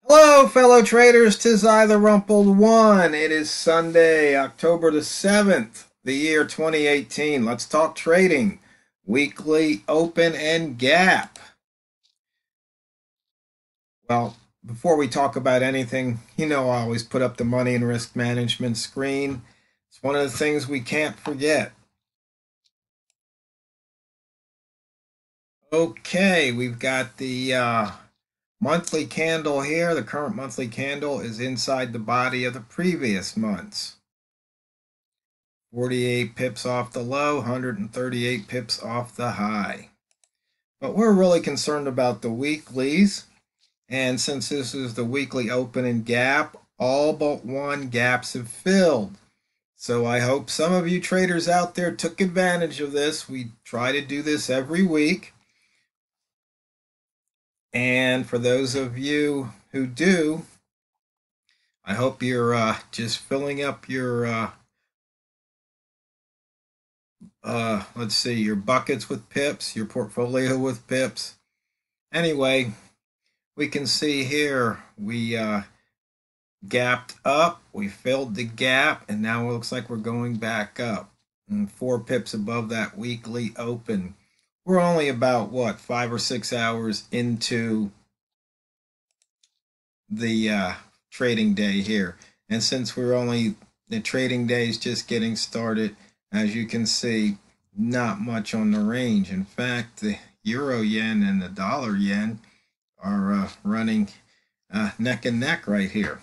Hello, fellow traders. 'Tis I, TheRumpledOne. It is Sunday, October the 7th, the year 2018. Let's talk trading. Weekly open and gap. Well, before we talk about anything, I always put up the money and risk management screen. It's one of the things we can't forget. Okay, we've got the monthly candle here. The current monthly candle is inside the body of the previous month's. 48 pips off the low, 138 pips off the high. But we're really concerned about the weeklies. And since this is the weekly open and gap, all but one gaps have filled. So I hope some of you traders out there took advantage of this. We try to do this every week. And for those of you who do, I hope you're just filling up your let's see, your buckets with pips, your portfolio with pips. Anyway, we can see here we gapped up, we filled the gap, and now it looks like we're going back up. And 4 pips above that weekly open. We're only about, 5 or 6 hours into the trading day here. And since the trading day is just getting started, as you can see, not much on the range. In fact, the euro yen and the dollar yen are running neck and neck right here.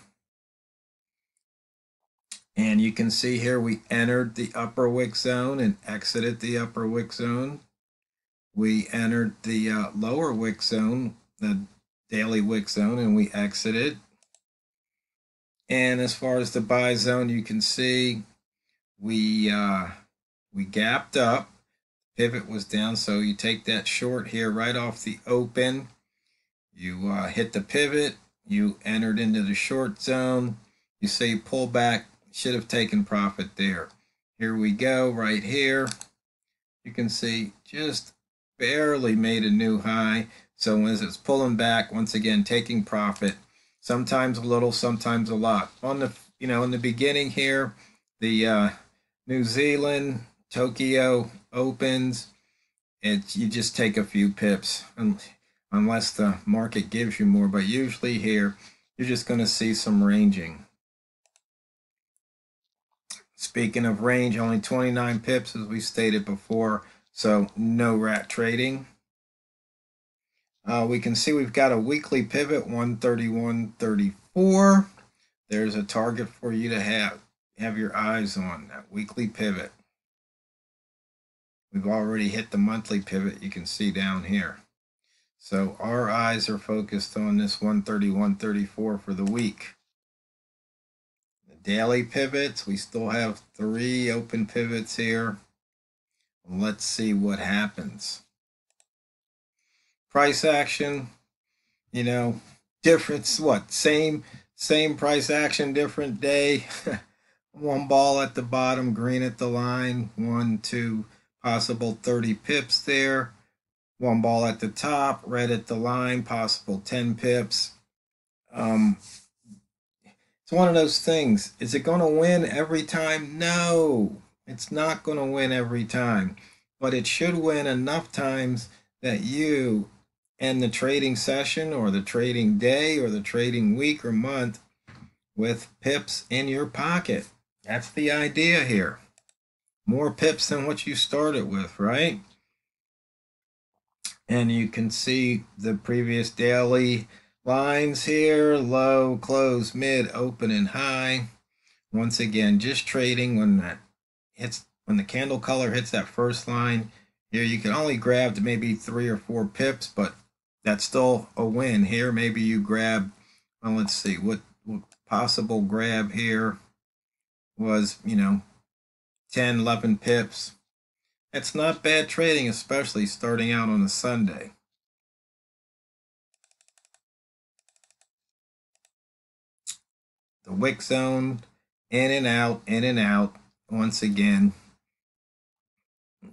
And you can see here we entered the upper wick zone and exited the upper wick zone. We entered the lower wick zone, the daily wick zone, and we exited. And as far as the buy zone, you can see we gapped up. Pivot was down, so you take that short here right off the open. You hit the pivot. You entered into the short zone. You see pull back. Should have taken profit there. Here we go right here. You can see just barely made a new high. So as it's pulling back, once again taking profit. Sometimes a little, sometimes a lot. On the in the beginning here, the New Zealand Tokyo opens. You just take a few pips, unless the market gives you more. But usually here, you're just going to see some ranging. Speaking of range, only 29 pips as we stated before, so no rat trading. We can see we've got a weekly pivot, 131.34. There's a target for you to have your eyes on, that weekly pivot. We've already hit the monthly pivot, you can see down here. So our eyes are focused on this 131.34 for the week. The daily pivots, we still have 3 open pivots here. Let's see what happens. Price action, different, same price action, different day. One ball at the bottom, green at the line, 1, 2, possible 30 pips there. One ball at the top, red at the line, possible 10 pips. It's one of those things. Is it going to win every time? No, it's not going to win every time. But it should win enough times that you end the trading session or the trading day or the trading week or month with pips in your pocket. That's the idea here. More pips than what you started with, right? And you can see the previous daily lines here: low, close, mid, open, and high. Once again, just trading when the candle color hits that first line. Here you can only grab to maybe 3 or 4 pips, but that's still a win. Here maybe you grab, well, let's see, what possible grab here was, 10, 11 pips. It's not bad trading, especially starting out on a Sunday. The wick zone, in and out, once again,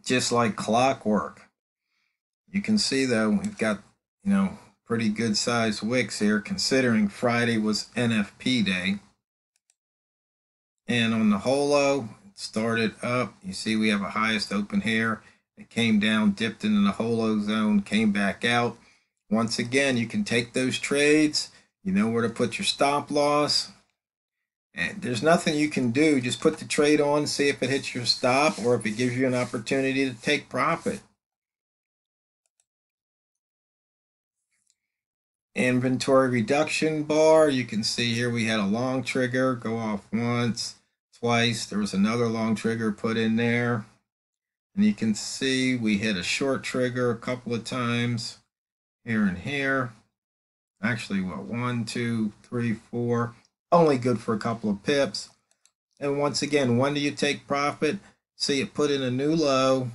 just like clockwork. You can see though, we've got, pretty good sized wicks here, considering Friday was NFP day. And on the holo, it started up. You see we have a highest open here. It came down, dipped into the holo zone, came back out. Once again, you can take those trades. You know where to put your stop loss. And there's nothing you can do. Just put the trade on, see if it hits your stop or if it gives you an opportunity to take profit. Inventory reduction bar, you can see here we had a long trigger go off once, twice. There was another long trigger put in there. And you can see we hit a short trigger a couple of times here and here. Actually, what, 1, 2, 3, 4. Only good for a couple of pips. And once again, when do you take profit? See it put in a new low.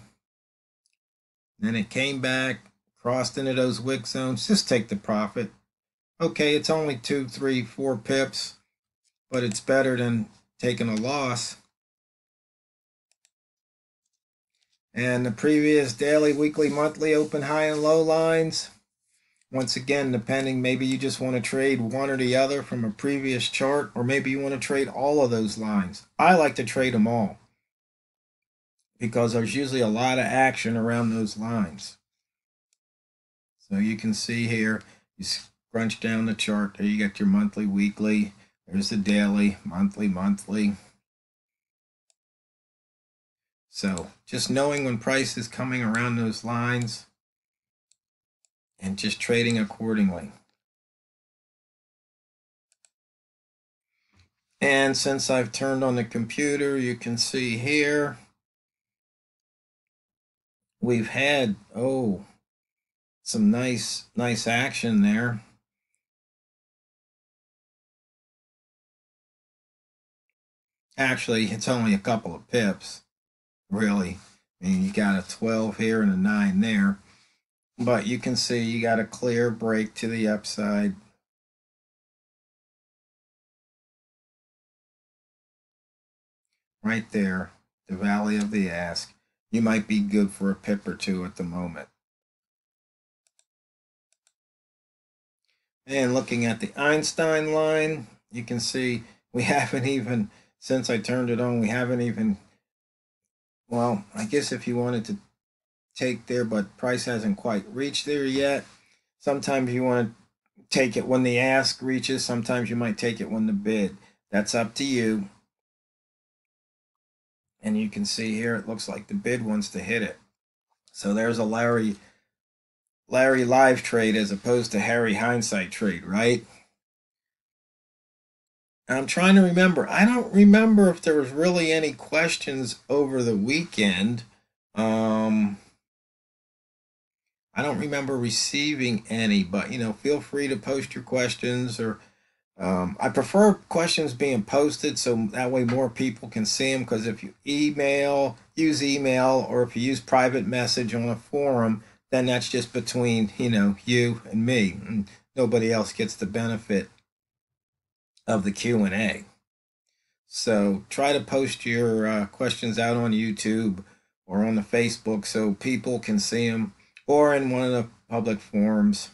Then it came back, crossed into those wick zones. Just take the profit. Okay, it's only 2, 3, 4 pips, but it's better than taking a loss. And the previous daily, weekly, monthly open high and low lines. Once again, depending, maybe you just want to trade one or the other from a previous chart, or maybe you want to trade all of those lines. I like to trade them all because there's usually a lot of action around those lines. So you can see here, you scrunch down the chart, there you got your monthly, weekly, there's the daily, monthly, monthly. So just knowing when price is coming around those lines and just trading accordingly. And since I've turned on the computer, you can see here we've had, some nice action there. Actually, it's only a couple of pips, really. I mean, you got a 12 here and a 9 there. But you can see you got a clear break to the upside. Right there, the valley of the ask. You might be good for a pip or two at the moment. And looking at the Einstein line, you can see we haven't even, since I turned it on, we haven't even, well, I guess if you wanted to take there, but price hasn't quite reached there yet. Sometimes you want to take it when the ask reaches. Sometimes you might take it when the bid. That's up to you. And you can see here, it looks like the bid wants to hit it. So there's a Larry live trade as opposed to Harry hindsight trade, right? I'm trying to remember. I don't remember if there was really any questions over the weekend. I don't remember receiving any, but feel free to post your questions, or I prefer questions being posted so that way more people can see them, because if you use email, or if you use private message on a forum, then that's just between you and me, and nobody else gets the benefit of the Q&A. So try to post your questions out on YouTube or on the Facebook so people can see them, or in one of the public forums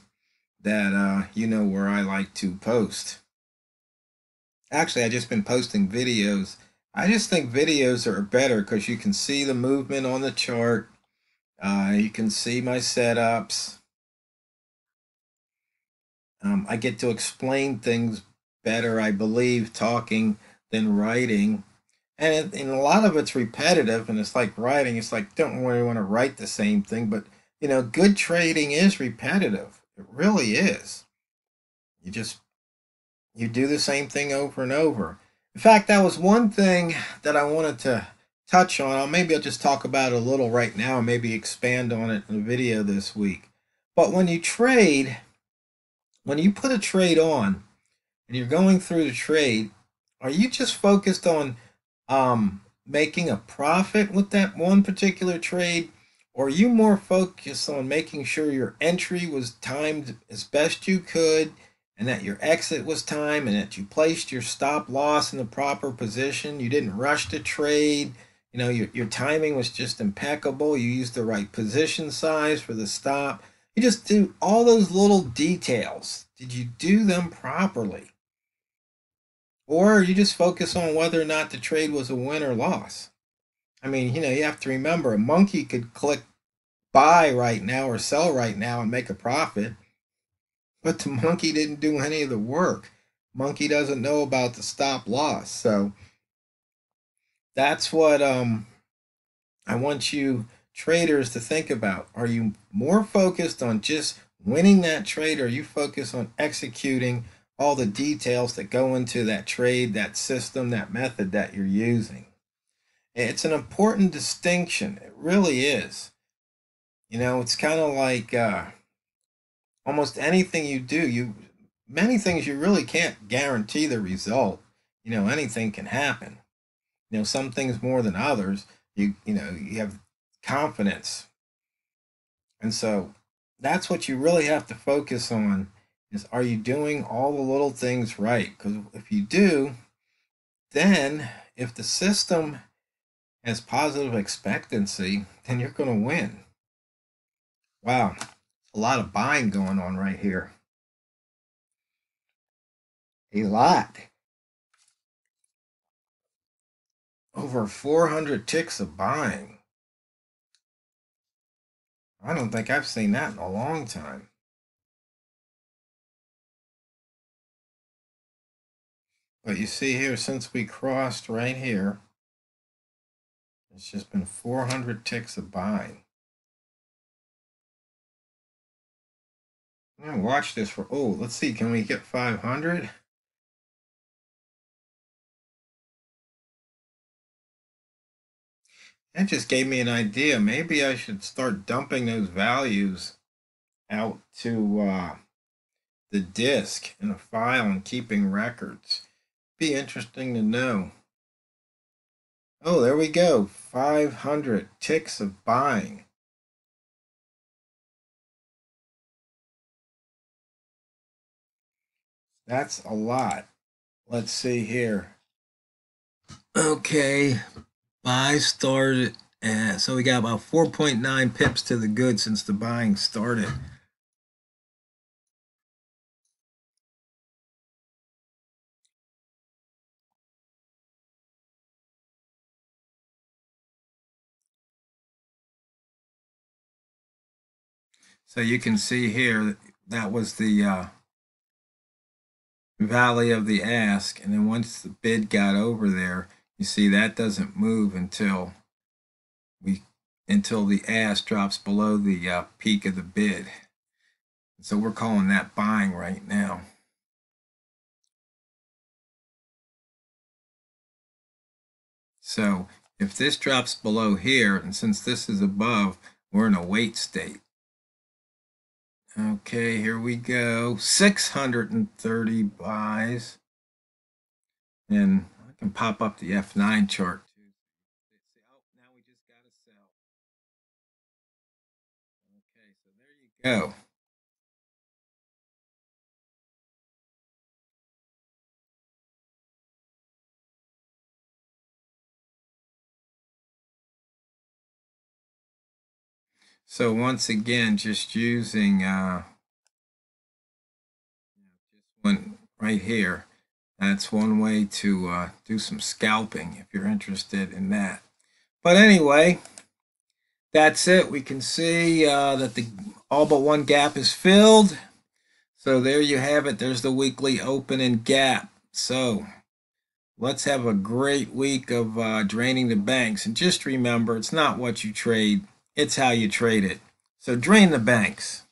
that where I like to post. Actually, I've just been posting videos. I just think videos are better because you can see the movement on the chart. You can see my setups. I get to explain things better, I believe, talking than writing. And a lot of it's repetitive, and it's like writing. It's like, don't really want to write the same thing, but good trading is repetitive. It really is. You do the same thing over and over. In fact, that was one thing that I wanted to touch on. Maybe I'll just talk about it a little right now, and maybe expand on it in a video this week. But when you trade, when you put a trade on and you're going through the trade, are you just focused on making a profit with that one particular trade? Or are you more focused on making sure your entry was timed as best you could, and that your exit was timed, and that you placed your stop loss in the proper position? You didn't rush the trade. Your timing was just impeccable. You used the right position size for the stop. You just do all those little details. Did you do them properly? Or you just focus on whether or not the trade was a win or loss. I mean, you have to remember a monkey could click buy right now or sell right now and make a profit, but the monkey didn't do any of the work. Monkey doesn't know about the stop loss. So that's what I want you traders to think about. Are you more focused on just winning that trade, or are you focused on executing all the details that go into that trade, that system, that method that you're using? It's an important distinction. It really is. It's kind of like almost anything you do, many things you really can't guarantee the result. Anything can happen. Some things more than others. You have confidence. And so that's what you really have to focus on is, are you doing all the little things right? Because if you do, then if the system has positive expectancy, then you're going to win. Wow, a lot of buying going on right here. A lot. Over 400 ticks of buying. I don't think I've seen that in a long time. But you see here, since we crossed right here, it's just been 400 ticks of buying. I'm going to watch this for, let's see, can we get 500? That just gave me an idea. Maybe I should start dumping those values out to the disk in a file and keeping records. Be interesting to know. Oh, there we go. 500 ticks of buying. That's a lot. Let's see here. Okay, buy started, and so we got about 4.9 pips to the good since the buying started. So you can see here that was the valley of the ask, and then once the bid got over there, you see that doesn't move until the ask drops below the peak of the bid. So we're calling that buying right now. So if this drops below here, and since this is above, we're in a wait state. Okay, here we go. 630 buys. And I can pop up the F9 chart too. Oh, now we just got to sell. Okay, so there you go. So once again, just using just one right here. That's one way to do some scalping if you're interested in that. But anyway, that's it. We can see that the all but one gap is filled. So there you have it. There's the weekly open and gap. So let's have a great week of draining the banks. And just remember, it's not what you trade, it's how you trade it. So drain the banks.